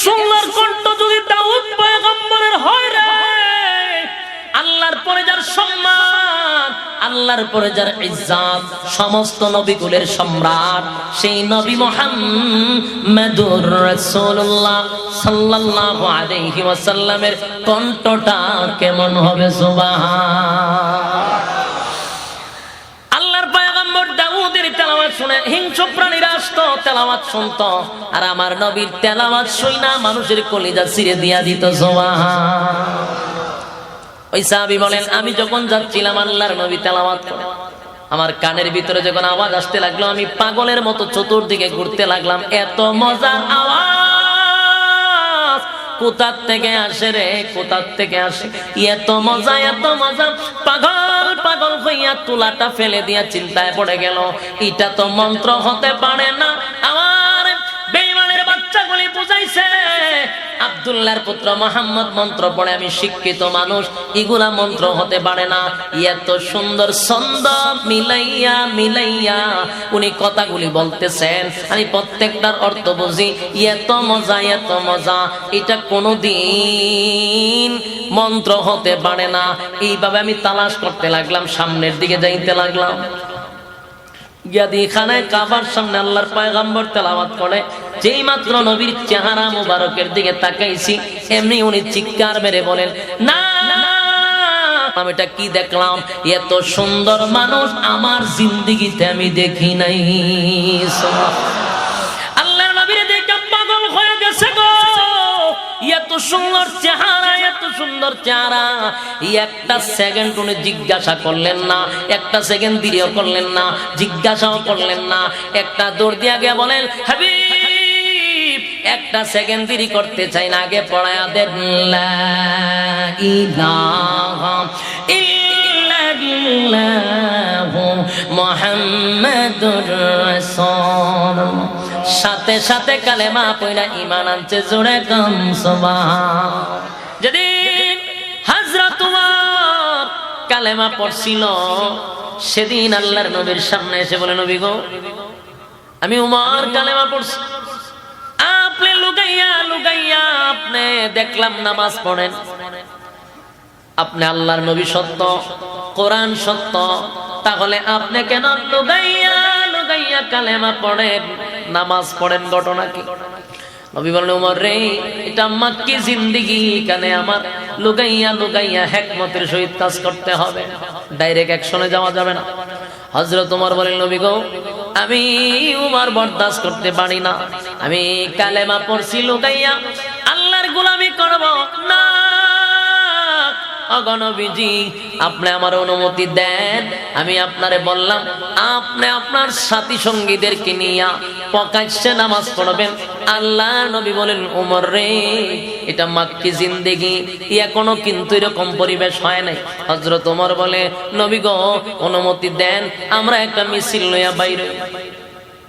সুন্দর কণ্ঠ যদি দাউদ পয়গম্বরের হয় রে, আল্লাহর পরে যার সম্মান, আল্লাহর পরে যার ইজ্জত, সমস্ত নবীকুলের সম্রাট সেই নবী মুহাম্মদুর রাসূলুল্লাহ সাল্লাল্লাহু আলাইহি ওয়াসাল্লামের কণ্ঠটা কেমন হবে? সুবহান। আল্লাহর পয়গম্বর দাউদের তেলাওয়াত শুনে হিংস্র প্রাণীরা আসতো, তেলাওয়াত শুনতো, আর আমার নবীর তেলাওয়াত শুইনা মানুষের কলিজা ছিঁড়ে দিয়া দিত। সুবহান। ওই সাহাবী বলেন, আমি যখন যাচ্ছিলাম আল্লাহর নবী তেলাওয়াত করে, আমার কানের ভিতরে যখন আওয়াজ আসতে লাগলো, আমি পাগলের মতো চতুর্দিকে ঘুরতে লাগলাম। এত মজার আওয়াজ কোথার থেকে আসে রে, কোথার থেকে আসে? এত মজা, এত মজা। পাগল পাগল হইয়া তুলাটা ফেলে দিয়া চিন্তায় পড়ে গেল, এটা তো মন্ত্র হতে পারে না। আমার বেঈমানের বাচ্চাগুলি বুঝাইছে, আব্দুল্লাহর পুত্র মুহাম্মদ মন্ত্র পড়ে, আমি শিক্ষিত মানুষ, এগুলা মন্ত্র হতে পারে না। এত সুন্দর ছন্দ মিলাইয়া মিলাইয়া উনি কথাগুলি বলতেছেন, আমি প্রত্যেকটার অর্থ বুঝি। এত মজা, এত মজা, এটা কোনোদিন মন্ত্র হতে পারে না। এইভাবে আমি তালাশ করতে লাগলাম, সামনের দিকে যাইতে লাগলাম। খানায় কাবার সামনে আল্লাহর পয়গম্বর তেলাওয়াত করে, যেই মাত্র নবীর চেহারা মুবারকের দিকে তাকাইছি, এমনি উনি চিৎকার মেরে বলেন, না আমি এটা কি দেখলাম? এত সুন্দর মানুষ আমার জিন্দেগিতে আমি দেখি নাই। আল্লাহর নবীর দেখে পাগল হয়ে গেছে গো। এত সুন্দর চেহারা, এত সুন্দর চেহারা। একটা সেকেন্ড উনি জিজ্ঞাসা করলেন না, একটা সেকেন্ড দেরিও করলেন না, জিজ্ঞাসাও করলেন না, একটা দৌড় দিয়ে গিয়ে বলেন, হাবিব একটা সেকেন্ড দেরি করতে চাই না, আগে পড়ায়া দেন লা ইলাহা ইল্লাল্লাহু মুহাম্মাদুর রাসূলুল্লাহ। সাথে সাথে কালেমা পড়া ঈমান আনছে, জোরে কাম সুবহান। যেদিন হযরত ওমর কালেমা পড়ছিল, সেদিন আল্লাহর নবীর সামনে এসে বলে, নবী গো, আমি ওমর কালেমা পড়ছি, আপনি লুকাইয়া লুকাইয়া আপনি দেখলাম নামাজ পড়েন, আপনি আল্লাহর নবী সত্য, কোরআন সত্য, তাহলে আপনি কেন লুকাইয়া লুকাইয়া কালেমা পড়েন, নামাজ পড়েন, ঘটনা কি? নবী বলেন, ওমর রে, এটা মাক্কি জিন্দেগি, এখানে আমার লুকাইয়া লুকাইয়া হিকমতের সহিত কাজ করতে হবে, ডাইরেক্ট অ্যাকশনে যাওয়া যাবে না। হযরত ওমর বলেন, নবী গো, আমি উমর বরদাস্ত করতে পারি না, আমি কালেমা পড়ছি লুকাইয়া, আল্লাহর গোলামি করব না। অগণবিজি, আপনি আমার অনুমতি দেন, আমি আপনারে বললাম আপনি আপনার সাথী সঙ্গীদেরকে নিয়ে প্রকাশ্যে নামাজ পড়বেন। আল্লাহ নবী বলেন, ওমর রে, এটা মাক্কি জিন্দেগি, এখনো কিন্তু এরকম পরিবেশ হয় নাই। হযরত ওমর বলে, নবী গো, অনুমতি দেন, আমরা একটা মিছিল লইয়া বাইরে।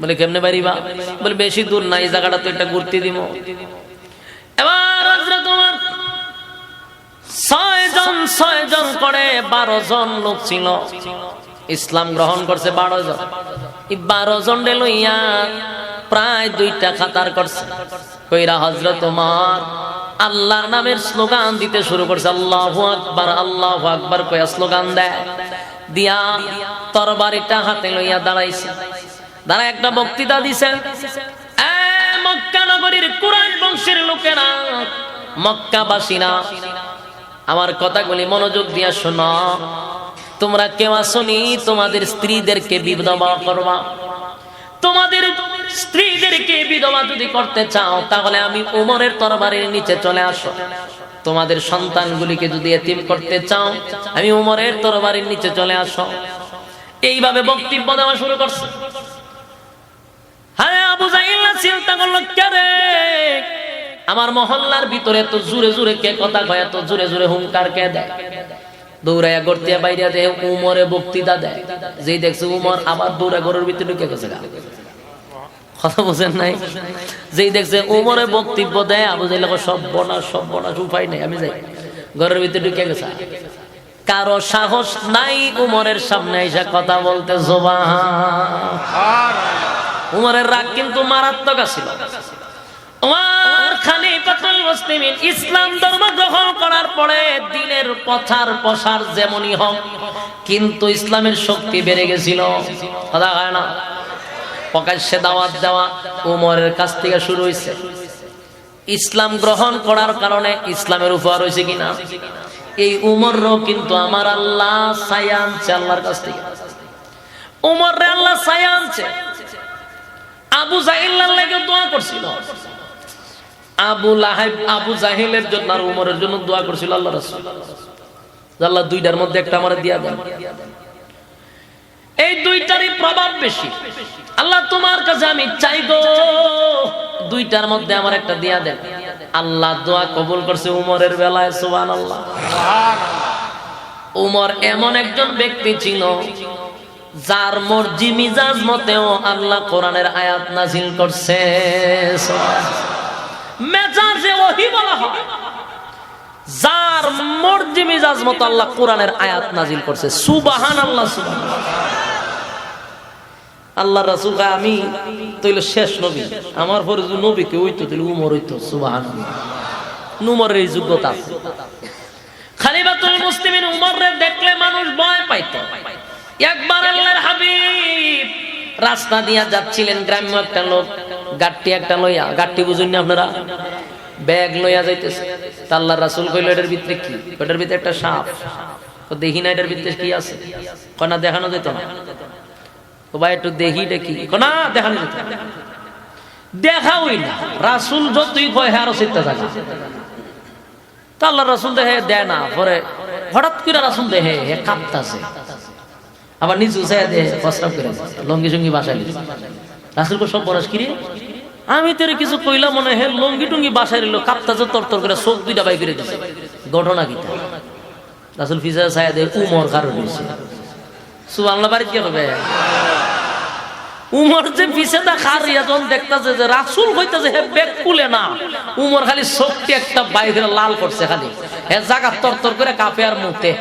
বলে, কেমনে বাড়িবা? বলে, বেশি দূর নাই, জায়গাটা তো এটা ঘুরতে দিব। এবার হযরত ওমর 6 জন করে 12 জন লোক ছিল, ইসলাম গ্রহণ করছে 12 জন। এই 12 জন লইয়া প্রায় 2টা কাতার করছে। কইরা হযরত ওমর আল্লাহর নামের স্লোগান দিতে শুরু করছে, আল্লাহু আকবার, আল্লাহু আকবার কইয়া স্লোগান দেয়, দিয়া তরবারিটা হাতে লইয়া দাঁড়াইছে। দাঁড়া একটা বক্তৃতা দিছেন, এ মক্কা নগরীর কুরাইশ বংশের লোকেরা, মক্কাবাসীরা, আমার কথাগুলি মনোযোগ দিয়া শোনো। তোমরা কেউ আসনি তোমাদের স্ত্রীদেরকে বিধবা করবা, তোমাদের স্ত্রীদেরকে বিধবা যদি করতে চাও, তাহলে আমি ওমরের তরবারির নিচে চলে আসো। তোমাদের সন্তানগুলিকে যদি এতিম করতে চাও, আমি ওমরের তরবারির নিচে চলে আসো। এইভাবে বক্তব্য দেওয়া শুরু করছে। হ্যাঁ, আবু জাহিল চিন্তা করলো, কে রে, আমার মহল্লার ভিতরে এত জোরে জোরে কে কথা কয়, এত জোরে জোরে হুঙ্কার কে দেয়? দৌড়াইয়া গড়তিয়া বাইরে দেয়, উমরে বক্তৃতা দেয়। যেই দেখছে উমর আবার দৌড়া ঘরের ভিতরে ঢুকে গেছে। কথা বোঝেন নাই? যেই দেখছে উমরে বক্তব্য দেয়, আবু জাহিল সর্বনাশ, সর্বনাশ, উপায় নেই, আমি যাই। ঘরের ভিতরে ঢুকে গেছে। কারো সাহস নাই উমরের সামনে এসে কথা বলতে। সুবহান। উমরের রাগ কিন্তু মারাত্মক ছিল। ওমর খলিফাতুল মুসলিমিন ইসলাম ধর্ম গ্রহণ করার পরে দিনের প্রচার প্রসার যেমনই হোক, কিন্তু ইসলামের শক্তি বেড়ে গেছিল। কথা হয় না? প্রকাশ্যে দাওয়াত দেওয়া ওমরের কাছ থেকে শুরু হয়েছে। ইসলাম গ্রহণ করার কারণে ইসলামের উপহার হয়েছে কিনা? এই উমরও কিন্তু আমার আল্লাহ ছায়া আনছে আল্লাহর কাছ থেকে। উমরে আল্লাহ ছায়া আনছে। আবু জাহিলের লাগে দোয়া করছিল, আবু জাহিলের জন্য আর উমরের জন্য দোয়া করছিল আল্লাহ রাসূল, আল্লাহ দুইটার মধ্যে একটা আমারে দিয়া দেন। এই দুইটারই প্রভাব বেশি। আল্লাহ তোমার কাছে আমি চাই গো, দুইটার মধ্যে আমার একটা দিয়া দেন। আল্লাহ দোয়া কবুল করছে উমরের বেলায়। সুবহানাল্লাহ। উমর এমন একজন ব্যক্তি ছিল যার মর্জি মিজাজ মতেও আল্লাহ কোরআনের আয়াত নাজিল করছে। মেজাজে ওহী বলা হয় যার মর্জি মিজাজ মতো আল্লাহ কোরআনের আয়াত নাজিল করছে। সুবহানাল্লাহ। সুবহানাল্লাহ। আল্লাহ রাসূল আমি তইল শেষ নবী, আমার পরে যদি নবী কেউ হইতো তাহলে উমর হইতো। সুবহানাল্লাহ। উমরের এই যোগ্যতা আছে। খলিফাতুল মুসলিমিন উমররে দেখলে মানুষ ভয় পাইতো। একবার আল্লাহর হাবিব রাস্তা দিয়া যাচ্ছিলেন, গ্রাম্য একটা লোক গাট্টি একটা লইয়া, গাট্টি বুঝুন না আপনারা, ব্যাগ লইয়া যাইতেছে। তা আল্লাহর রাসূল কইল এটার ভিতরে কি? এটার ভিতরে একটা সাপ। তো দেখি না এটার ভিতরে কি আছে? কনা দেখানো যেত না? তো ভাই একটু দেখি এটা কি? কনা দেখানো যেত না? দেখা হই না। রাসূল যতই কয় আরো চিন্তা থাকে। তা আল্লাহর রাসূল দেখে দেয় না। পরে হঠাৎ করে রাসূল দেখে হে কাঁপতাছে, আবার নিচু চাইয়া দেহে প্রস্রাব করে লঙ্গি সঙ্গি বাসায় নিল। রাসূল কো সব বরস কিরে, আমি তোর কিছু কইলাম মনে হে লঙ্গি টুঙ্গি বাসায় নিল, কাঁপতাছে তরতর করে, চোখ দুইটা বাই করে দিছে। ঘটনা কি? রাসূল ফিসা চাইয়া দেহে উমর কারণ হয়েছে। সুবহানাল্লাহ। বাড়ি কি হবে? উমর যে পিছেটা খারিয়া যখন দেখতাছে যে রাসূল কইতাছে হে ব্যাগ খুলে না, উমর খালি চোখটি একটা বাইরে লাল করছে, খালি হে জায়গা তরতর করে কাঁপে আর মুতে।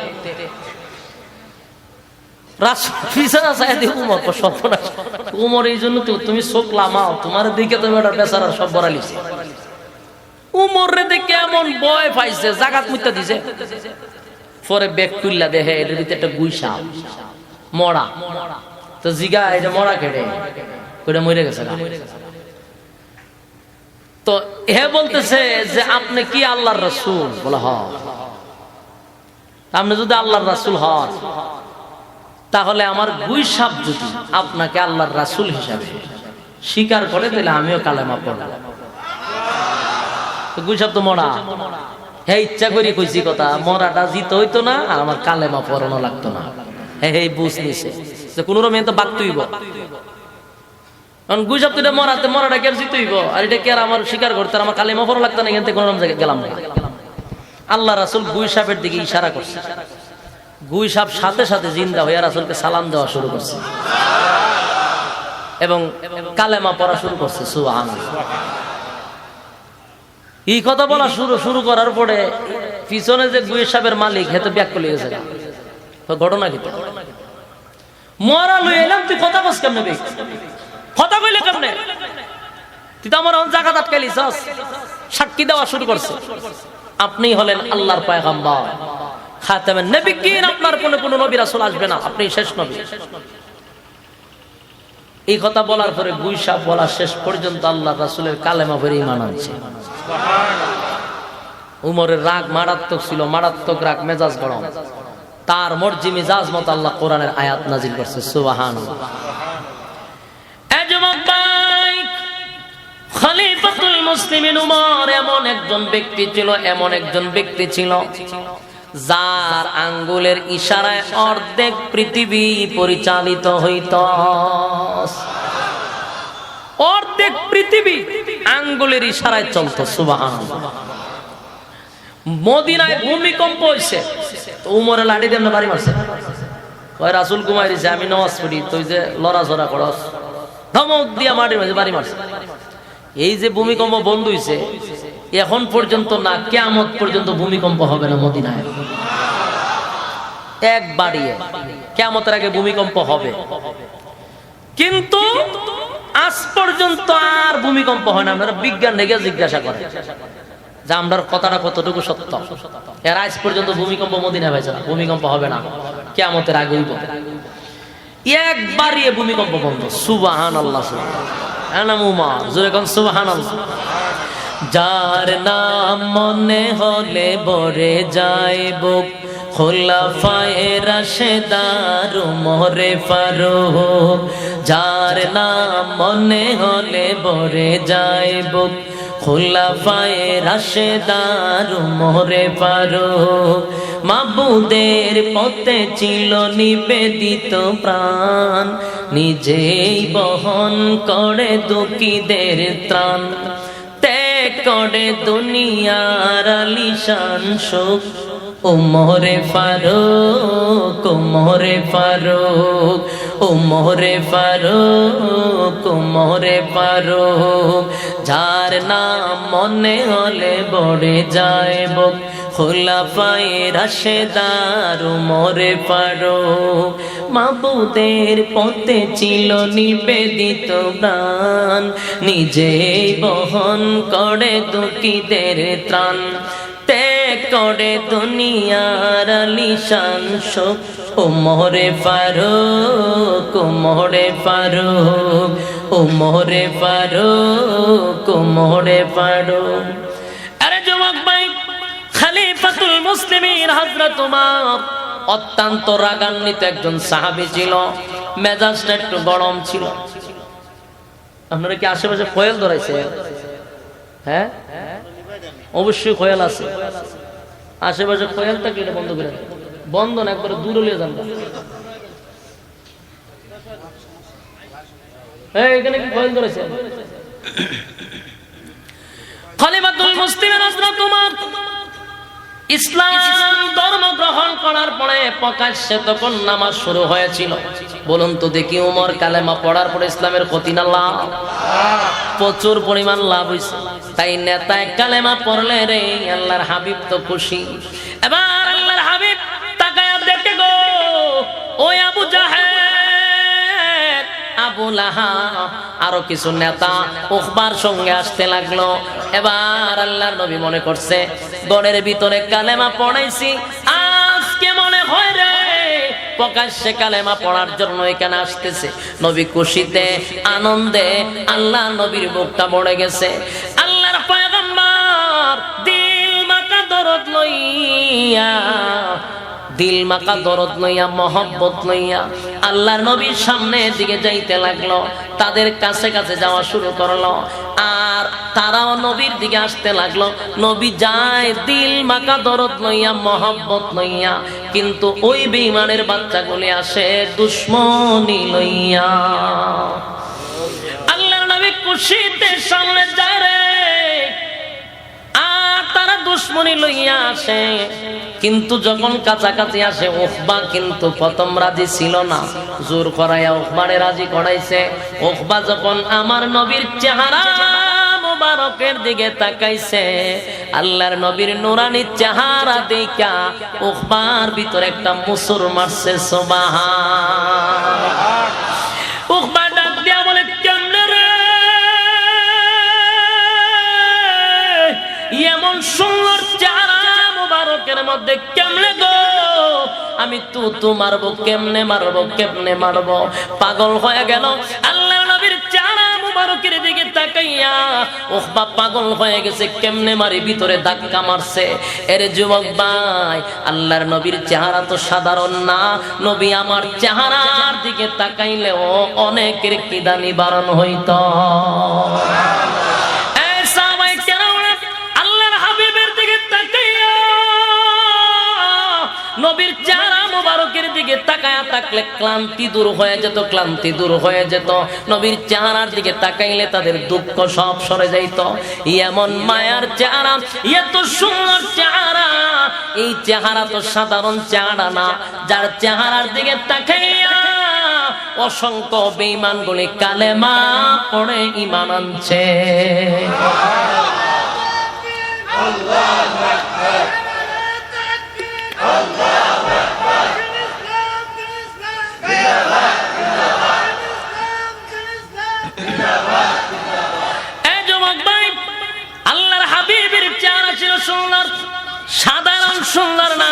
উমর এই জন্য তুমি চোখ লামাও, তোমার দিকে তুমি একটা বেচারার সব বড়ালিছে। উমরে দেখে এমন ভয় পাইছে, জাগাত মুইতা দিছে। পরে ব্যাগ খুললা দেখে এটার ভিতরে একটা গুই সাপ মরা। তো জিগা এটা মরা কেটে ওইটা মরে গেছে। তো হে বলতেছে যে আপনি কি আল্লাহর রাসূল? বলে হ। আপনি যদি আল্লাহর রাসূল হন তাহলে আমার গুই সাপ যদি আপনাকে আল্লাহর রাসূল হিসাবে স্বীকার করে তাহলে আমিও কালেমা পড়ব। গুই সাপ তো মরা। হ্যাঁ ইচ্ছা করি কইছি কথা, মরাটা জিত হইতো না আর আমার কালেমা পড়ানো লাগতো না। হ্যাঁ বুঝ নিছে যে কোন রকম তো বাক তুইব। কারণ গুই সাপ তো এটা মরাতে, মরাটা কে জিত হইব আর এটা কে আর আমার স্বীকার করতে আমার কালেমা পড়া লাগতো না। এখান থেকে কোন রকম জায়গায় গেলাম না। আল্লাহ রাসূল গুই সাপের দিকে ইশারা করছে। গুই সাপ সাথে সাথে জিন্দা হয়ে রাসূলকে সালাম দেওয়া শুরু করছে এবং কালেমা পড়া শুরু করছে। সুবহানাল্লাহ। এই কথা বলা শুরু করার পরে পিছনে যে গুই সাপের মালিক হেতে ব্যাক করে গেছে। ঘটনা কি? মরা লই এলাম, তুই কথা বস কেমনে? বে কথা কইলে কেমনে? তুই তো আমার জায়গা আটকাইলিছস। সাক্ষী দেওয়া শুরু করছে আপনি হলেন আল্লাহর পয়গম্বর, খাতামুন নবিয়্যিন, আপনার কোন নবী রাসূল আসবে না, আপনি শেষ নবী। এই কথা বলার পরে গুই সাপ বলা শেষ পর্যন্ত আল্লাহর রাসূলের কালেমা পড়ে ঈমান আনছে। সুবহানাল্লাহ। উমরের রাগ মারাত্মক ছিল, মারাত্মক রাগ, মেজাজ গরম। তার মর্জি মিজাজ মত আল্লাহ কোরআনের আয়াত নাজিল করছে। সুবহানাল্লাহ। যুবক ভাই, খলিফাতুল মুসলিমিন উমর এমন একজন ব্যক্তি ছিল যার আঙ্গুলের ইশারায় অর্ধেক পৃথিবী পরিচালিত হইত। অর্ধেক পৃথিবী আঙ্গুলের ইশারায় চলত। সুবহানাল্লাহ। মদিনায় ভূমিকম্প হইছে, উমরে লাঠি দিয়ে বাড়ি মারছে। ওই রাসূল ঘুমাই দিছে, আমি নামাজ পড়ি, তুই যে লড়াচড়া করস, ধমক দিয়া মাটির মাঝে বাড়ি মারছে। এই যে ভূমিকম্প বন্ধ হইছে এখন পর্যন্ত না, কিয়ামত পর্যন্ত ভূমিকম্প হবে না মদিনায়। একবারই কিয়ামতের আগে ভূমিকম্প হবে। কিন্তু আজ পর্যন্ত আর ভূমিকম্প হয় না। আপনারা বিজ্ঞান রেগে জিজ্ঞাসা করেন যে আমরার কথাটা কতটুকু সত্য। এর আজ পর্যন্ত ভূমিকম্প মদিনা হয়েছে না, ভূমিকম্প হবে না, কিয়ামতের আগে হইব। একবারই ভূমিকম্প বন্ধ। সুবহানাল্লাহ, সুবহানাল্লাহ, জোরে কোন সুবহানাল্লাহ। যার নাম মনে হলে ভরে যায় বুক, খোলাফায়ে রাশেদার উমরে ফারুক। যার নাম মনে হলে ভরে যায় বুক, খোলাফায়ে রাশেদার উমরে ফারুক। মাবুদের পথে ছিল নিবেদিত প্রাণ, নিজেই বহন করে দুঃখীদের ত্রাণ। ত্যাগ করে দুনিয়ার আলিশান সুখ, উমরে ফারুক, উমরে ফারুক, উমরে ফারুক, উমরে ফারুক। যার নাম মনে হলে ভরে যায় বুক, খোলাফায়ে রাশেদার উমরে ফারুক। মাবুদের পথে ছিল নিবেদিত প্রাণ, নিজেই বহন করে দুঃখীদের ত্রাণ। ত্যাগ করে দুনিয়ার আলিশান সুখ, উমরে ফারুক, উমরে ফারুক, উমরে ফারুক, উমরে ফারুক। আরে যুবক ভাই, খলিফাতুল মুসলিমিন হযরত ওমর অত্যন্ত রাগান্বিত একজন সাহাবী ছিল। মেজাজটা একটু গরম ছিল। আপনারা কি আশেপাশে কোয়েল ধরাইছে? হ্যাঁ, অবশ্যই কোয়েল আছে আশেপাশে। কোয়েলটা কি বন্ধ করে, বন্ধ না, একবারে দূরে নিয়ে যান। এখানে কি কোয়েল ধরেছে? খলিফাতুল মুসলিমিন হযরত ওমর ইসলাম ধর্ম গ্রহণ করার পরে প্রকাশ্যে তখন নামাজ শুরু হয়েছিল। বলুন তো দেখি, ওমর কালেমা পড়ার পরে ইসলামের ক্ষতি না লাভ? প্রচুর পরিমাণ লাভ হয়েছে। তাই নেতায় কালেমা পড়লে রে আল্লাহর হাবিব তো খুশি। এবার আল্লাহর হাবিব তাকায়া দেখে গো, ওই আবু জাহেল, আবু লাহাব, আরো কিছু নেতা উকবার সঙ্গে আসতে লাগলো। এবার আল্লাহর নবী মনে করছে গড়ের ভিতরে কালেমা পড়াইছি, আজকে মনে হয় রে প্রকাশ্যে কালেমা পড়ার জন্য এখানে আসতেছে। নবী খুশিতে আনন্দে আল্লাহ নবীর মুখটা পড়ে গেছে। আল্লাহর পয়গম্বর দিল মাকা দরদ লইয়া, দিল মাকা দরদ লইয়া, মহব্বত লইয়া আল্লাহর নবীর সামনের দিকে যাইতে লাগলো। তাদের কাছে কাছে যাওয়া শুরু করলো, আর তারাও নবীর দিকে আসতে লাগলো। নবী যায় দিল মাকা দরদ লইয়া, মহব্বত লইয়া, কিন্তু ওই বেঈমানের বাচ্চাগুলি আসে দুশ্মনী লইয়া। আল্লাহর নবী খুশিতে সামনে যায় রে, আর তারা দুশ্মনী লইয়া আসে। কিন্তু যখন কাছাকাছি আসে, উকবা কিন্তু প্রথম রাজি ছিল না, জোর করাইয়া উকবারে রাজি করাইছে। উকবা যখন আমার নবীর চেহারা মুবারকের দিকে তাকাইছে, আল্লাহর নবীর নুরানি চেহারা দেখা উকবার ভিতরে একটা মুসুর মারছে। সুবহান। উকবা ডাক দিয়া বলে, কেমনে রে এমন সুন্দর চেহারা মুবারকের মধ্যে কেমনে গো আমি তু মারবো, কেমনে মারবো, কেমনে মারবো? পাগল হয়ে গেল। আল্লাহর নবীর চেহারা মুবারকের দিকে তাকাইয়া উকবা পাগল হয়ে গেছে, কেমনে মারি, ভিতরে ধাক্কা মারছে। এর যুবক ভাই, আল্লাহর নবীর চেহারা তো সাধারণ না। নবী আমার চেহারার দিকে তাকাইলে ও অনেকের কিদা নিবারণ হইত। নবীর চেহারা মুবারকের দিকে তাকায়া থাকলে ক্লান্তি দূর হয়ে যেত, ক্লান্তি দূর হয়ে যেত। নবীর চেহারার দিকে তাকাইলে তাদের দুঃখ সব সরে যাইত। এমন মায়ার চেহারা, এত সুন্দর চেহারা, এই চেহারা তো সাধারণ চেহারা না, যার চেহারার দিকে তাকাইয়া অসংখ্য বেঈমানগুলি কালেমা পড়ে ঈমান আনছে। আল্লাহু আকবার, আল্লাহু আকবার। ইসলাম, ইসলাম, ইসলাম, ইসলাম, ইসলাম, ইসলাম। সুন্দর না।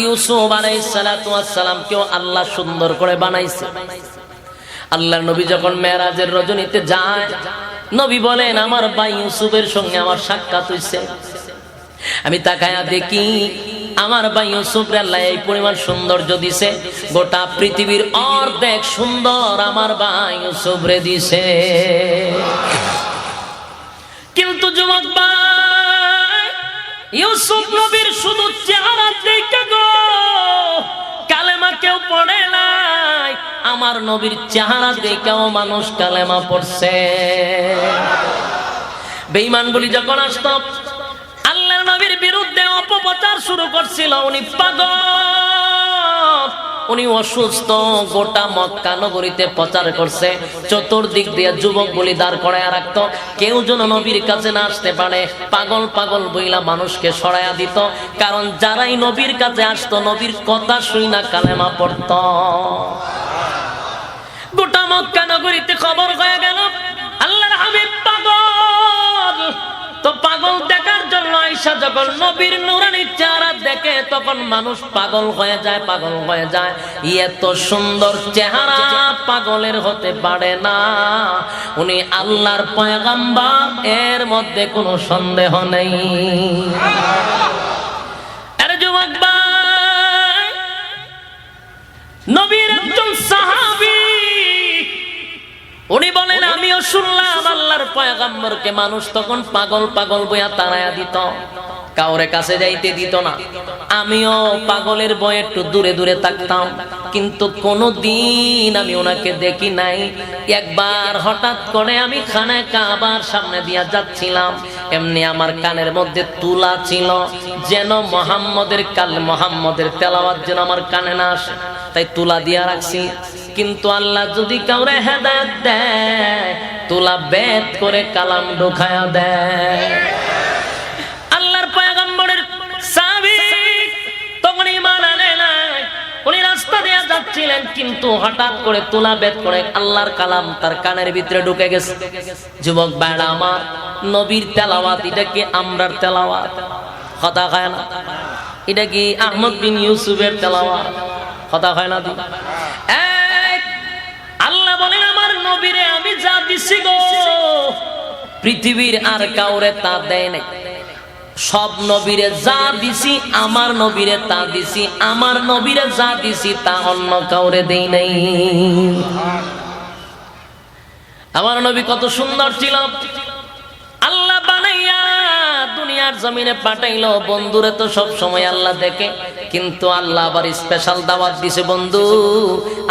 ইউসুফ আলাইহিস সালাতু ওয়াস সালামকেও আল্লাহ সুন্দর করে বানাইছে। আল্লাহর নবী যখন মেরাজের রজনীতে যায়, নবী বলেন আমার ভাই ইউসুফের সঙ্গে আমার সাক্ষাৎ হইছে। আমি তাকায়া দেখি আমার ভাই ইউসুফরে আল্লাহ এই পরিমাণ সৌন্দর্য দিছে, গোটা পৃথিবীর অর্ধেক সুন্দর আমার ভাই ইউসুফরে দিছে। কিন্তু যুবক ভাই, ইউসুফ নবীর শুধু চেহারা দেখে গো কালেমা কেউ পড়ে নাই, আমার নবীর চেহারা দেখেও মানুষ কালেমা পড়ছে। বেঈমানগুলি যখন আসতো আল্লাহর নবীর বিরুদ্ধে অপপ্রচার শুরু করছিল, উনি পাগল, উনি অসুস্থ, গোটা মক্কা নগরীতে প্রচার করছে, চতুর্দিক দিয়ে যুবকগুলি দাঁড় করায় রাখতো, কেউ যেন নবীর কাছে না আসতে পারে। পাগল পাগল বইলা মানুষকে সরাইয়া দিত, কারণ যারাই নবীর কাছে আসতো নবীর কথা শুই না কালেমা পড়ত। গোটা মক্কা নগরীতে খবর হয়ে গেল আল্লাহর হাবিব পাগল। তো পাগল দেখার জন্য আয়েশা যখন নবীর নূরানী চেহারা দেখে তখন মানুষ পাগল হয়ে যায়, পাগল হয়ে যায়। এত সুন্দর চেহারা পাগলের হতে পারে না, উনি আল্লাহর পয়গম্বর, এর মধ্যে কোনো সন্দেহ নেই। আরে যুবক ভাই, নবীর একজন সাহাবী উনি বলেন আমিও শুনলাম আল্লাহর পয়গম্বরকে মানুষ তখন পাগল পাগল বইয়া তাড়ায়া দিত, কাউরে কাছে যাইতে দিত না। আমিও পাগলের বয়ে একটু দূরে দূরে থাকতাম, কিন্তু কোনদিন আমি ওনাকে দেখি নাই। একবার হঠাৎ করে আমি খানায় কাবার সামনে দিয়া যাচ্ছিলাম, এমনি আমার কানের মধ্যে তুলা ছিল, যেন মোহাম্মদের তেলাওয়াত যেন আমার কানে না আসে, তাই তুলা দিয়া রাখছি। কিন্তু আল্লাহ যদি কাউরে হেদায়েত দেয়, তুলা বেদ করে কালাম ঢোকায়া দেয়। আল্লাহর পয়গম্বরের সাহাবী তখন ঈমান আনে নাই, উনি রাস্তা দিয়ে যাচ্ছিলেন, কিন্তু হঠাৎ করে তুলা বেদ করে আল্লাহর কালাম তার কানের ভিতরে ঢুকে গেছে। যুবক ভাইরা আমার, নবীর তেলাওয়াত এটা কি আমরার তেলাওয়াত? কথা হয় না। এটা কি আহমদ বিন ইউসুফের তেলাওয়াত? কথা হয় না। আল্লাহ বলেন আমার নবীরে আমি যা দিছি গো পৃথিবীর আর কাউরে তা দেয় নাই। সব নবীরে যা দিছি আমার নবীরে তা দিছি, আমার নবীরে যা দিছি তা অন্য কাউরে দেই নাই। আমার নবী কত সুন্দর ছিল, আল্লাহ বানাইয়া দুনিয়ার জমিনে পাঠাইলো। বন্ধুরে তো সব সময় আল্লাহ দেখে, কিন্তু আল্লাহ আবার স্পেশাল দাওয়াত দিছে, বন্ধু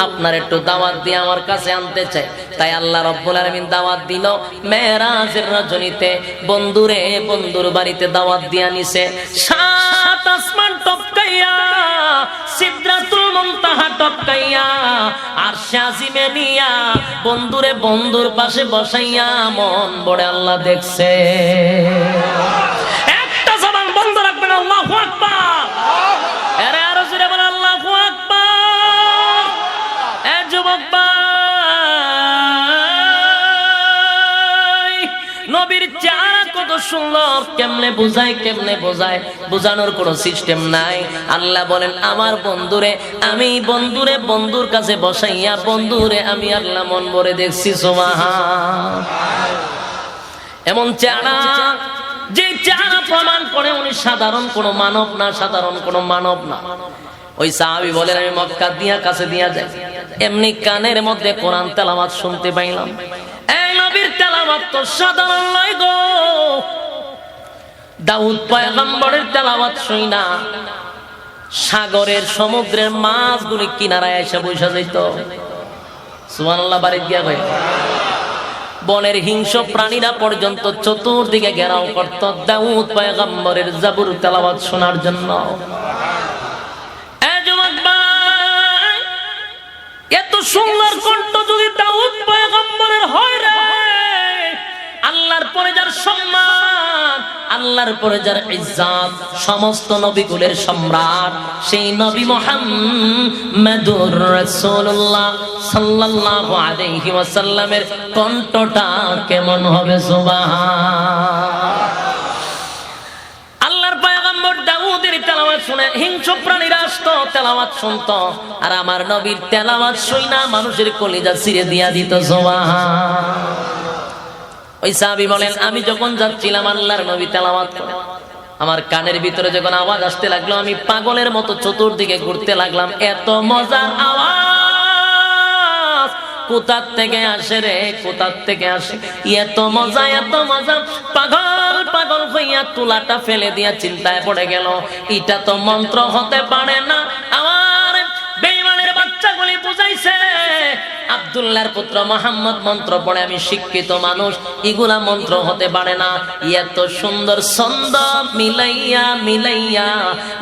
আপনার একটু দাওয়াত দিয়ে আমার কাছে আনতে চাই। তাই আল্লাহ রব্বুল আলামিন দাওয়াত দিল মেরাজের রজনীতে, বন্ধুরে বন্ধুর বাড়িতে দাওয়াত দিয়া নিছে। সাত আসমান টপকাইয়া, সিদরাতুল মুনতাহা টপকাইয়া, আরশে আজিমে নিয়া বন্ধুরে বন্ধুর পাশে বসাইয়া মন বড়ে আল্লাহ দেখছে। একটা জবান বন্ধ রাখবেন, আল্লাহু আকবার। আরে আরো জোরে বলেন আল্লাহু আকবার। এ যুবক ভাই, নবীর চেহারা কত সুন্দর, কেমনে বোঝায়, বোঝানোর কোনো সিস্টেম নাই। আল্লাহ বলেন আমার বন্ধুরে আমি বন্ধুর কাছে বসাইয়া বন্ধুরে আমি আল্লাহ মন ভরে দেখছি। সুবহান। এমন চেহারা, যে চেহারা প্রমাণ করে উনি সাধারণ কোনো মানব না। ওই সাহাবী বলেন আমি মক্কা দিয়া কাছে দিয়া যাই, এমনি কানের মধ্যে কোরআন তেলাওয়াত শুনতে পাইলাম। এই নবীর তেলাওয়াত তো সাধারণ নয় গো, দাউদ পয়গম্বরের তেলাওয়াত শুই না সাগরের সমুদ্রের মাছগুলি কিনারায় এসে বসে যেত। সুবহানাল্লাহ। বাড়ি গিয়া ভাই বনের হিংস্র প্রাণীরা পর্যন্ত চতুর্দিকে ঘেরাও করত দাউদ পয়গম্বরের জাবুর তেলাওয়াত শোনার জন্য। এত সুন্দর কণ্ঠ যদি দাউদ পয়গম্বরের হয় রে, আল্লাহর পরে যার সম্মান, আল্লাহর পরে যার ইজ্জত, সমস্ত নবীকুলের সম্রাট সেই নবী মুহাম্মদুর রাসূলুল্লাহ সাল্লাল্লাহু আলাইহি ওয়াসাল্লামের কণ্ঠটা কেমন হবে? সুবহান। আল্লাহর পয়গম্বর দাউদের তেলাওয়াত বনে হিংস্র প্রাণীরা আসতো তেলাওয়াত শুনতো, আর আমার নবীর তেলাওয়াত শুইনা মানুষের কলিজা ছিঁড়ে দিয়া দিত। সুবহানাল্লাহ। ওই সাহাবী বলেন, আমি যখন যাচ্ছিলাম আল্লাহর নবী তেলাওয়াত করে, আমার কানের ভিতরে যখন আওয়াজ আসতে লাগলো, আমি পাগলের মতো চতুর্দিকে ঘুরতে লাগলাম। এত মজার আওয়াজ কোথার থেকে আসে রে, কোথার থেকে আসে? এত মজা, এত মজা। পাগল পাগল হইয়া তুলাটা ফেলে দিয়া চিন্তায় পড়ে গেল, এটা তো মন্ত্র হতে পারে না। আমার বেঈমানের বাচ্চাগুলি বুঝাইছে আব্দুল্লাহর পুত্র মুহাম্মদ মন্ত্র পড়ে, আমি শিক্ষিত মানুষ, এগুলা মন্ত্র হতে পারে না। এত সুন্দর ছন্দ মিলাইয়া মিলাইয়া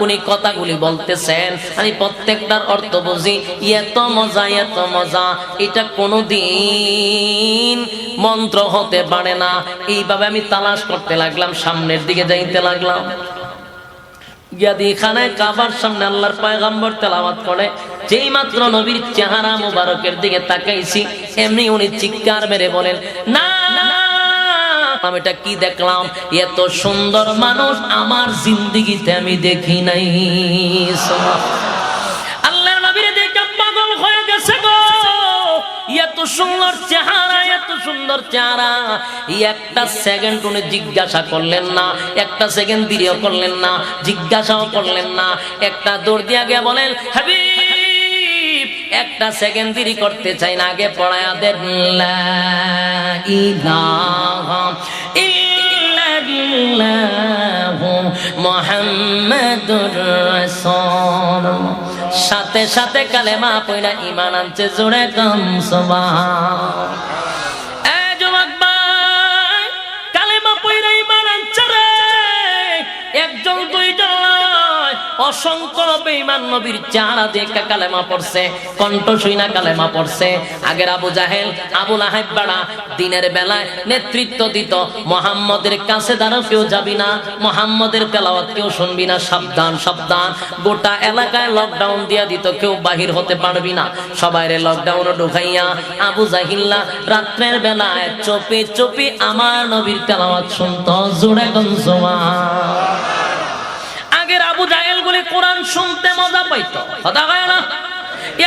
উনি কথাগুলি বলতেছেন, আমি প্রত্যেকটার অর্থ বুঝি। এত মজা, এত মজা, এটা কোনোদিন মন্ত্র হতে পারে না। এইভাবে আমি তালাশ করতে লাগলাম, সামনের দিকে যাইতে লাগলাম। খানায় কাবার সামনে আল্লাহর পয়গম্বর তেলাওয়াত করে, যেই মাত্র নবীর চেহারা মুবারকের দিকে তাকাইছি, এমনি উনি চিৎকার মেরে বলেন, না আমি এটা কি দেখলাম? এত সুন্দর মানুষ আমার জিন্দেগিতে আমি দেখি নাই। আল্লাহর নবীর দেখে পাগল হয়ে গেছে গো। এত সুন্দর চেহারা, এত সুন্দর চেহারা। একটা সেকেন্ড উনি জিজ্ঞাসা করলেন না, একটা সেকেন্ড দেরিও করলেন না, জিজ্ঞাসাও করলেন না। একটা দৌড় দিয়ে গিয়ে বলেন, হাবিব একটা সেকেন্ড দেরি করতে চাই না, আগে পড়ায়া দেন লা ইলাহা ইল্লাল্লাহু মুহাম্মাদুর রাসূলুল্লাহ। সাথে সাথে কালেমা পড়া ঈমান আনছে, জোরে কাম সুবহান। এ যুবক ভাই, কালেমা পড়া ঈমান আনছে রে, একজন দুইজন নয়, অসংখ্য বেঈমান নবীর চেহারা দেখে কালেমা পড়ছে, কণ্ঠ শুইনা কালেমা পড়ছে। আগের আবু জাহেল, আবু লাহাব বাড়া দিনের বেলায় নেতৃত্ব দিত, মুহাম্মদের কাছে দাঁড়াও, কেউ যাবি না, মুহাম্মদের তেলাওয়াত কেউ শুনবি না, সাবধান সাবধান। গোটা এলাকায় লকডাউন দিয়া দিত, কেউ বাহির হতে পারবি না, সবাইরে লকডাউনে ঢুকাইয়া আবু জাহিল্লা রাত্রের বেলায় চুপি চুপি আমার নবীর তেলাওয়াত শুনতো। জোরে গঞ্জমা। আগের আবু জাহেল গুলি কোরআন শুনতে মজা পাইতো, কথা কয় না?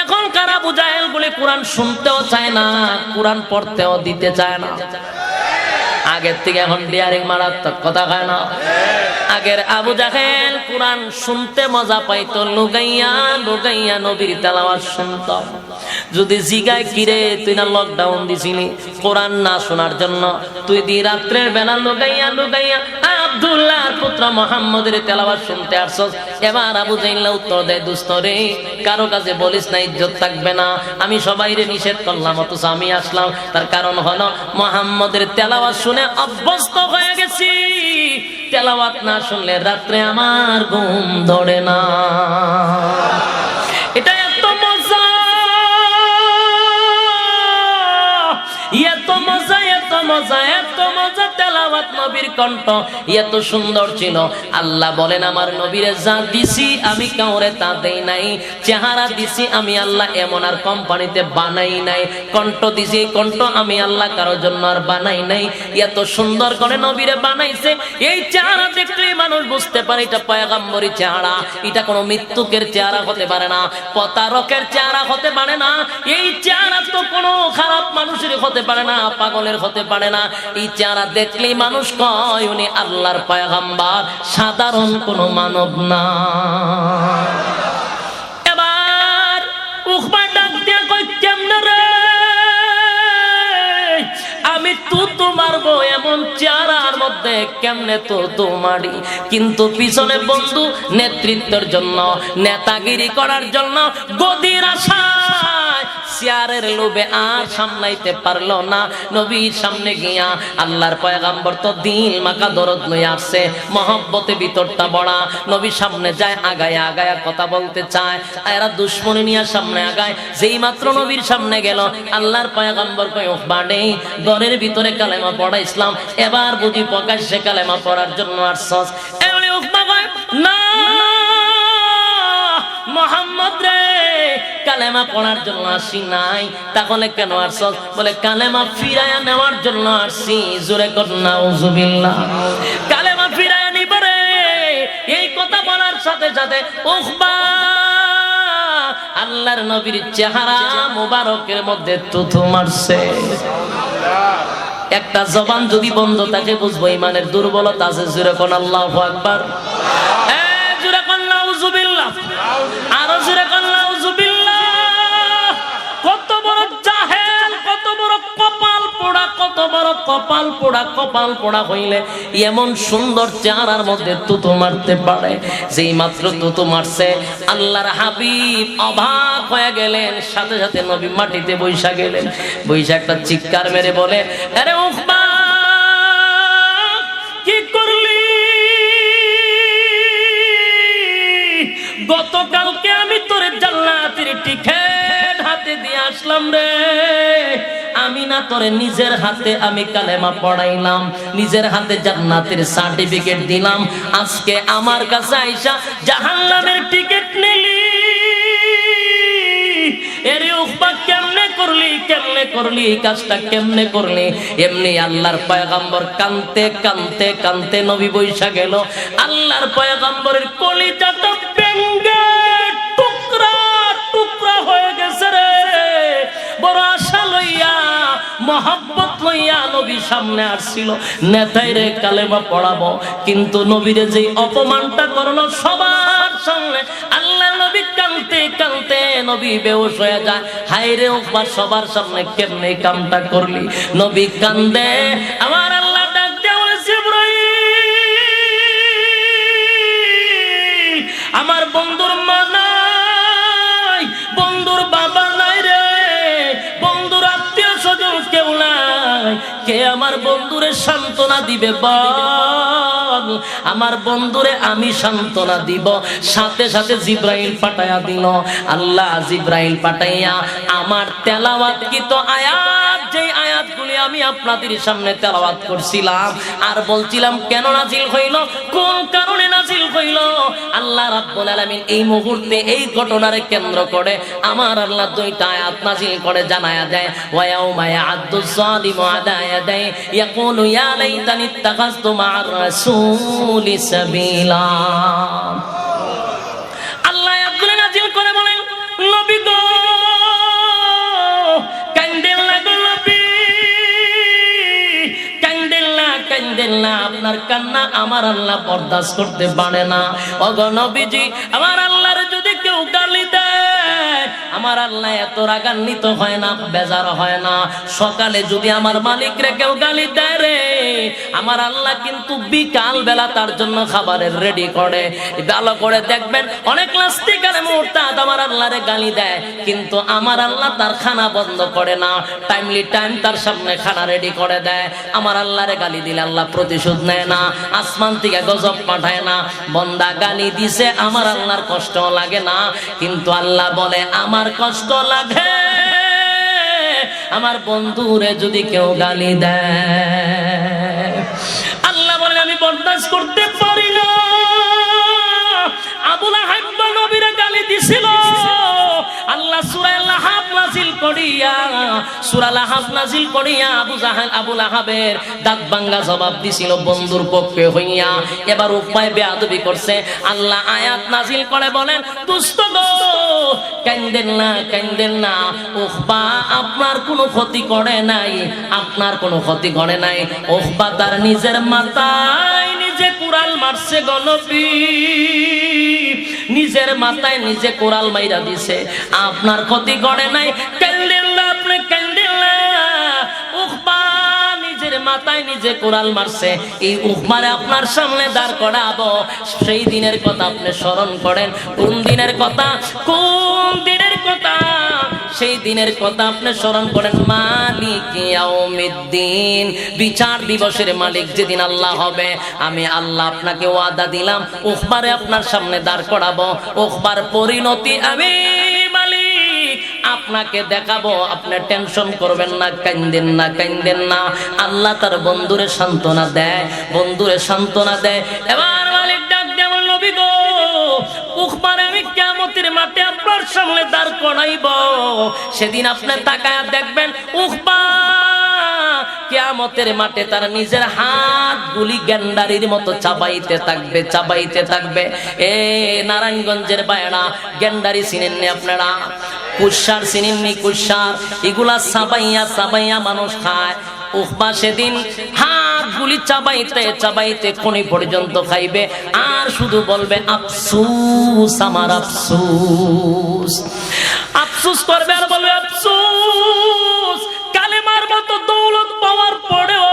এখনকার আবু জাহেল গুলি কোরআন শুনতেও চায় না, কোরআন পড়তেও দিতে চায় না। আগের থেকে এখন ডিয়ারিং মারাত্মক, কথা কয় না? আগের আবু জাহেল কোরআন শুনতে মজা পাইতো, লুগাইয়া লুগাইয়া নবীর তেলাওয়াত শুনতো। যদি জিগায়, কিরে তুই না লকডাউন দিছিলি কোরআন না শোনার জন্য, তুই দি রাত্রের বেলা লুগাইয়া লুগাইয়া আব্দুল্লাহর পুত্র মুহাম্মদের তেলাওয়াত শুনতে আসছস। এবার আবু জাহেল উত্তর দেয়, দোস্ত রে, কারো কাছে বলিস না, ইজ্জত থাকবে না। আমি সবাইরে নিষেধ করলাম, অথচ আমি আসলাম। তার কারণ হলো মুহাম্মদের তেলাওয়াত শুনে অভ্যস্ত হয়ে গেছি। তেলাওয়াত না শুনলে রাত্রে আমার ঘুম ধরে না। এটা এত মজা, এত মজা, এত মজা, এত মজা। তেলাওয়াত নবীর কণ্ঠ এত সুন্দর ছিল। আল্লাহ বলেন, আমার নবীরে যা দিছি আমি কাউরে তা দেই নাই। চেহারা দিছি আমি আল্লাহ এমন আর কোম্পানিতে বানাই নাই। কণ্ঠ দিছি, কণ্ঠ আমি আল্লাহ কারোর জন্য আর বানাই নাই। এত সুন্দর করে নবীরে বানাইছে। এই চেহারা দেখলে মানুষ বুঝতে পারে এটা পয়গম্বরী চেহারা, এটা কোনো মৃত্যুকের চেহারা হতে পারে না, প্রতারকের চেহারা হতে পারে না। এই চেহারা তো কোনো খারাপ মানুষের হতে পারে না, পাগলের হতে পারে না। এই চেহারা দেখলেই মানুষ কয় উনি আল্লাহর পয়গম্বর, সাধারণ কোনো মানব না। এবার উকবা ডাক দিয়া কই, কেমনে রে আমি তো মারবো, এমন চেহারার মধ্যে কেমনে তো মারি? কিন্তু পিছনে বন্ধু নেতৃত্বের জন্য, নেতাগিরি করার জন্য, গদির আশায়, চেয়ারের লোভে আর সামলাইতে পারলো না। নবীর সামনে গিয়া আল্লাহর পয়গম্বর তো দিল মাকা দরদ লইয়া আসছে, মহব্বতে ভিতরটা বড়া। নবীর সামনে যায়, আগায়া আগায়া কথা বলতে চায়, এরা দুশ্মনী নিয়ে সামনে আগায়। যেই মাত্র নবীর সামনে গেল, আল্লাহর পয়গম্বর কই, উকবা নেই, ঘরের ভিতরে কালেমা পড়া ইসলাম, এবার বুঝি প্রকাশ্যে কালেমা পড়ার জন্য আসছস? এমনি উকবা কয়, না মুহাম্মদ রে, কালেমা পড়ার জন্য আসি নাই। তাহলে কেন আসছস? বলে কালেমা ফিরায়া নেওয়ার জন্য আসছি। জোরে কর নাউজুবিল্লাহ। কালেমা ফিরায়া নিবে রে, এই কথা বলার সাথে সাথে উকবা আল্লাহর নবীর চেহারা মোবারকের মধ্যে থুথু মারছে। একটা জবান যদি বন্ধ থাকে বুঝবো ইমানের দুর্বলতা আছে। জোরে কোন আল্লাহু আকবার, জোরে কোন নাউজুবিল্লাহ, আরো জোরে কোন নাউজুবিল্লাহ। কত বড় জাহেল, কত বড় কপাল পোড়া, কত বড় কপাল পোড়া। কপাল পোড়া হইলে এমন সুন্দর চেহারার মধ্যে তুতু মারতে পারে? যেই মাত্র তুতু মারছে আল্লাহর হাবিব অবাক হয়ে গেলেন। সাথে সাথে নবী মাটিতে বৈশা গেলেন। বৈশা একটা চিৎকার মেরে বলে, আরে উকবা কি করলি? গতকালকে আমি তোরে জান্নাতের টিকেট হাতে দিয়ে আসলাম রে। আমি না তোরে নিজের হাতে আমি কালেমা পড়াইলাম, নিজের হাতে জান্নাতের সার্টিফিকেট দিলাম। আজকে আমার কাছে আইসা জাহান্নামের টিকিট নিলি। এরে উকবা কেমনে করলি, কেমনে করলি এই কাজটা, কেমনে করলি? এমনি আল্লাহর পয়গম্বর কানতে কানতে কানতে নবী বৈশা গেল। আল্লাহর পয়গম্বরের কলিজাটা ভেঙে টুকরা টুকরা হয়ে গেছে রে। বড় আশা লইয়া মহব্বত লইয়া নবী সামনে আসছিল, নেতাই রে কালেমা পড়াবো, কিন্তু নবীরে যে অপমানটা করলো সবার সামনে। আল্লাহ নবী কানতে কানতে নবী বেহুশ হয়ে যায়। হায় রে উকবা সবার সামনে কেমনে কামটা করলি? নবী কান্দে। আমার আল্লাহ ডাক দিয়ে বলে, জিবরাইল আমার বন্ধুর মা নাই, বন্ধুর বাবা নাই রে, বন্ধুর আত্মীয় স্বজন কেউ নাই। কে আমার বন্ধুরে সান্ত্বনা দিবে বল? আমার বন্ধুরে আমি সান্ত্বনা দিব। সাথে সাথে জিবরাইল পাঠাইয়া দিল। আল্লাহ জিবরাইল পাঠাইয়া আমার তেলাওয়াতকৃত আয়াত, যেই আয়াতগুলি আমি আপনাদের সামনে তেলাওয়াত করছিলাম আর বলছিলাম কেন নাজিল হইল, কোন কারণে নাজিল হইল, আল্লাহ রাব্বুল আলামিন এই মুহূর্তে এই ঘটনারে কেন্দ্র করে আমার আল্লাহ দুইটা আয়াত নাজিল করে জানায়া দেয়। ওয়া ইয়াউমা ইয়া'আদ্দুজ যালিমু আলা ইয়াদাই ইয়াকুলু ইয়া লাইতানি ইত্তাখাযতু মা'আর রাসূলি সাবিলা। আল্লাহ আয়াতগুলো নাজিল করে বলেন, নবী গো কান্দেন না গো নবী, কান্দেন না, কান্দেন না। আপনার কান্না আমার আল্লাহ বরদাস্ত করতে পারে না। ওগো নবীজি, আমার আল্লাহর যদি কেউ গালি দেয় আমার আল্লাহ এত রাগান্বিত হয় না, বেজার হয় না। সকালে যদি আমার মালিকরে কেউ গালি দেয় রে, আমার আল্লাহ কিন্তু বিকাল বেলা তার জন্য খাবারের রেডি করে। ভালো করে দেখবেন, অনেক নাস্তিকের মুরতাদ আমার আল্লাহরে গালি দেয়, কিন্তু আমার আল্লাহ তার খানা বন্ধ করে না, টাইমলি টাইম তার সামনে খানা রেডি করে দেয়। আমার আল্লাহরে গালি দিলে আল্লাহ প্রতিশোধ নেয় না, আসমান থেকে গজব পাঠায় না। বন্দা গালি দিছে আমার আল্লাহর কষ্ট লাগে না, কিন্তু আল্লাহ বলে আমার কষ্ট লাগে আমার বন্ধুরে যদি কেউ গালি দেয়। আল্লাহ বলে আমি বরদাস্ত করতে পারি না। আবু লাহাব নবীরে গালি দিছিল, আল্লাহ সূরা লাহাব নাজিল করিয়া, সূরা লাহাব নাজিল করিয়া আবু জাহেল আবু লাহাবের দাঁত ভাঙা জবাব দিছিল বন্ধুর পক্ষে হইয়া। এবার উপায় বেয়াদবি করছে, আল্লাহ আয়াত নাজিল করে বলেন, দুষ্ট গো কান্দেন না, কান্দেন না। উকবা আপনার কোনো ক্ষতি করে নাই, আপনার কোনো ক্ষতি করে নাই। উকবা তার নিজের মাথায় নিজে কুড়াল মারছে গো নবী, নিজের মাথায় নিজে কোরাল মাইরা দিছে, আপনার ক্ষতি করে নাই। কান্দেন না, আপনি কান্দেন না। উকবা নিজের মাথায় নিজে কোরাল মারছে, এই উকবারে আপনার সামনে দাঁড় করাবো। সেই দিনের কথা আপনি স্মরণ করেন। কোন দিনের কথা? কোন দিনের কথা? সেই দিনের কথা আপনি স্মরণ করেন। মালিক ইয়াউমিদ্দিন, বিচার দিবসের মালিক যেদিন আল্লাহ হবে, আমি আল্লাহ আপনাকে ওয়াদা দিলাম উকবারে আপনার সামনে দাঁড় করাবো। উকবার পরিণতি আমি মালিক আপনাকে দেখাবো, আপনি টেনশন করবেন না, কান্দেন না, কান্দেন না। আল্লাহ তার বন্ধুরে সান্ত্বনা দেয়, বন্ধুরে সান্ত্বনা দেয়। এবার মালিক ডাক দেব, নবী গো উকবারে আমি কিয়ামতের মাঠে আপনার সামনে দাঁড় করাইব। সেদিন আপনি তাকায়া দেখবেন উকবা কিয়ামতের মাঠে তার নিজের হাতগুলি গেন্ডারির মতো চাবাইতে থাকবে, চাবাইতে থাকবে। এ নারায়ণগঞ্জের বায়না, গেন্ডারি চিনেননি আপনারা? কুশার চিনেননি? কুশার এগুলা চাবাইয়া চাবাইয়া মানুষ খায়। উকবা সেদিন হাতগুলি চাবাইতে চাবাইতে কোনি পর্যন্ত খাইবে, আর শুধু বলবে আফসোস, আমার আফসোস। আফসোস করবে আর বলবে আফসোস, কালেমার মতো দৌলত পাওয়ার পরেও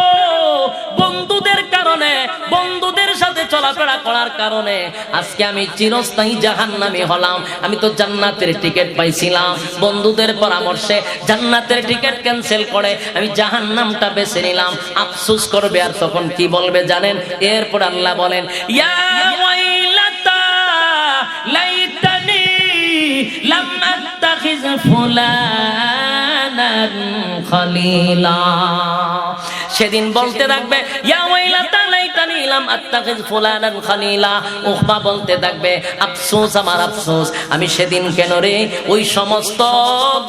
বন্ধুদের কারণে, বন্ধুদের সাথে চলাফেরা করার কারণে আজকে আমি চিরস্থায়ী জাহান্নামী হলাম। আমি তো জান্নাতের টিকিট পাইছিলাম, বন্ধুদের পরামর্শে জান্নাতের টিকিট ক্যান্সেল করে আমি জাহান্নামটা বেছে নিলাম। আফসোস করবে। আর তখন কি বলবে জানেন? এরপর আল্লাহ বলেন, ইয়া ওয়াইলাতা লাইতানি লাম আত্তাখিজ ফুলানান খলিলা। সেদিন বলতে থাকবে, ইয়া ওয়াইলাতা লাইতানি লাম আত্তাখিজ ফুলানান খলিলা। উকবা বলতে থাকবে, আফসোস, আমার আফসোস, আমি সেদিন কেন রে ওই সমস্ত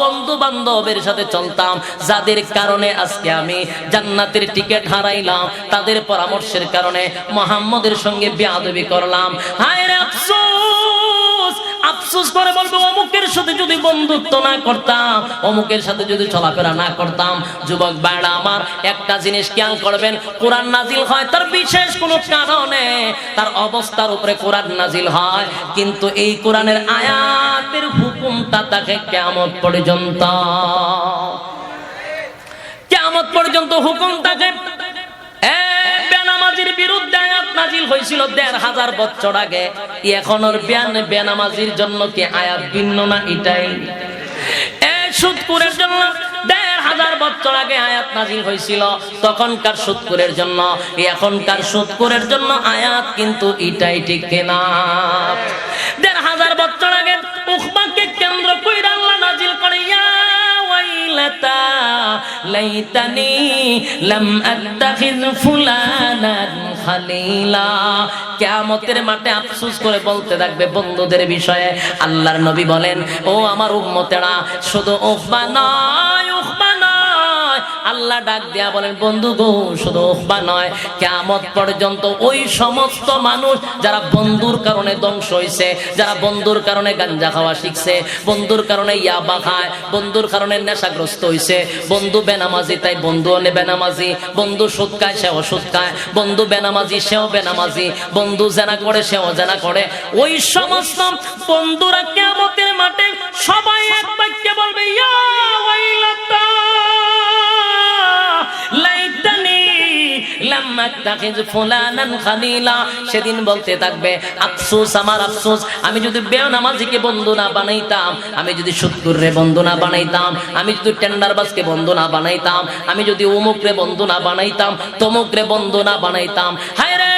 বন্ধু বান্ধবের সাথে চলতাম যাদের কারণে আজকে আমি জান্নাতের টিকিট হারাইলাম, তাদের পরামর্শের কারণে মুহাম্মদের সঙ্গে বেয়াদবি করলাম। হায় রে আফসোস। আফসোস করে বলবে, অমুকের সাথে যদি বন্ধুত্ব না করতাম, অমুকের সাথে যদি চলাফেরা না করতাম। যুবক ভাইরা আমার, একটা জিনিস খেয়াল করবেন, কোরআন নাজিল হয় তার বিশেষ কোনো কারণে, তার অবস্থার উপরে কোরআন নাজিল হয়, কিন্তু এই কোরআনের আয়াতের হুকুমটা তাকে কিয়ামত পর্যন্ত, কিয়ামত পর্যন্ত হুকুম থাকে। বেনামাজির বিরুদ্ধে আয়াত নাজিল হয়েছিল ১৫০০ বছর আগে। এখন ওর বেনামাজির জন্য কি আয়াত ভিন্ন না? এটাই। সুদখোরের জন্য ১৫০০ বছর আগে আয়াত নাজিল হয়েছিল, তখনকার সুদখোরের জন্য। এখনকার সুদখোরের জন্য আয়াত কিন্তু এটাই, ঠিক কিনা? ১৫০০ বছর আগে উকবাকে কেন্দ্র করে আল্লাহ নাজিল করে, ইয়া ওয়াইলাতা লাইতানি লাম আত্তাখিজ ফুলানান খলিলা। কিয়ামতের মাঠে আফসোস করে বলতে থাকবে বন্ধুদের বিষয়ে। আল্লাহর নবী বলেন, ও আমার উম্মতেরা, শুধু উকবা নয়, উকবা নয়, আল্লাহ ডাক দেয়া বলেন, বন্ধু গো, শুধু উকবা নয়, কিয়ামত পর্যন্ত ওই সমস্ত মানুষ যারা বন্ধুর কারণে ধ্বংস হয়েছে, যারা বন্ধুর কারণে গাঞ্জা খাওয়া শিখছে, বন্ধুর কারণে ইয়াবা খায়, বন্ধুর কারণে নেশাগ্রস্ত হয়েছে, বন্ধু বেনামাজি তাই বন্ধু বেনামাজি, বন্ধু সুদ খায় সেও সুদ খায়, বন্ধু বেনামাজি সেও বেনামাজি, বন্ধু জেনা করে সেও জেনা করে, ওই সমস্ত বন্ধুরা কিয়ামতের মাঠে সবাই এক বাক্যে বলবে, ইয়া ওয়াইলাতা লাইতানি লাম আত্তাখিজ ফুলানান খলিলা। সেদিন বলতে থাকবে, আফসোস, আমার আফসোস, আমি যদি বেনামাজিকে বন্ধু না বানাইতাম, আমি যদি সুদখোররে বন্ধু না বানাইতাম, আমি যদি টেন্ডারবাজকে বন্ধু না বানাইতাম, আমি যদি অমুকরে বন্ধু না বানাইতাম, তমুকরে বন্ধু না বানাইতাম, হায় রে,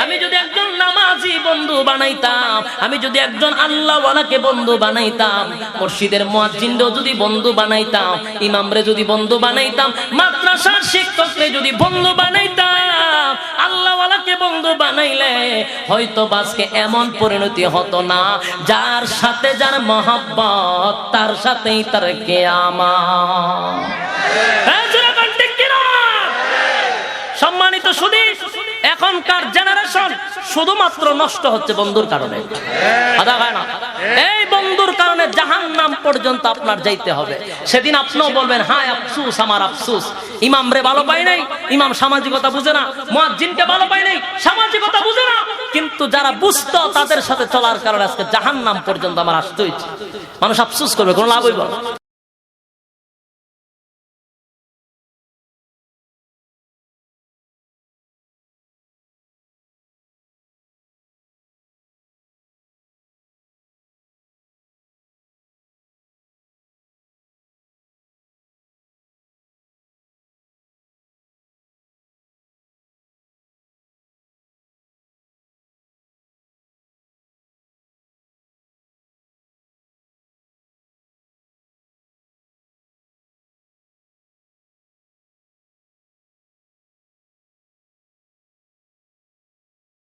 আমি যদি একজন নামাজি বন্ধু বানাইতাম, আমি যদি একজন আল্লাহওয়ালাকে বন্ধু বানাইতাম, মসজিদের মুয়াজ্জিনরেও যদি বন্ধু বানাইতাম, ইমামরে যদি বন্ধু বানাইতাম, মাদ্রাসার শিক্ষকরে যদি বন্ধু বানাইতাম, আল্লাহওয়ালাকে বন্ধু বানাইলে হয়তো আজকে এমন পরিণতি হতো না, যার সাথে যার মহব্বত তার সাথেই তার কিয়ামত। সম্মানিত সুধী, এখনকার জেনারেশন শুধুমাত্র নষ্ট হচ্ছে বন্ধুর কারণে। এই বন্ধুর কারণে জাহান্নাম পর্যন্ত আপনার যাইতে হবে। সেদিন আপনিও বলবেন, হায় আফসোস, আমার আফসোস, ইমাম রে ভালো পাই নাই, ইমাম সামাজিকতা বুঝে না, মুয়াজ্জিনকে ভালো পাই নাই, সামাজিকতা বুঝে না। কিন্তু যারা বুঝতো তাদের সাথে চলার কারণে আজকে জাহান্নাম পর্যন্ত আমার আসতে হয়েছে। মানুষ আফসোস করবে, কোনো লাভ হইব না।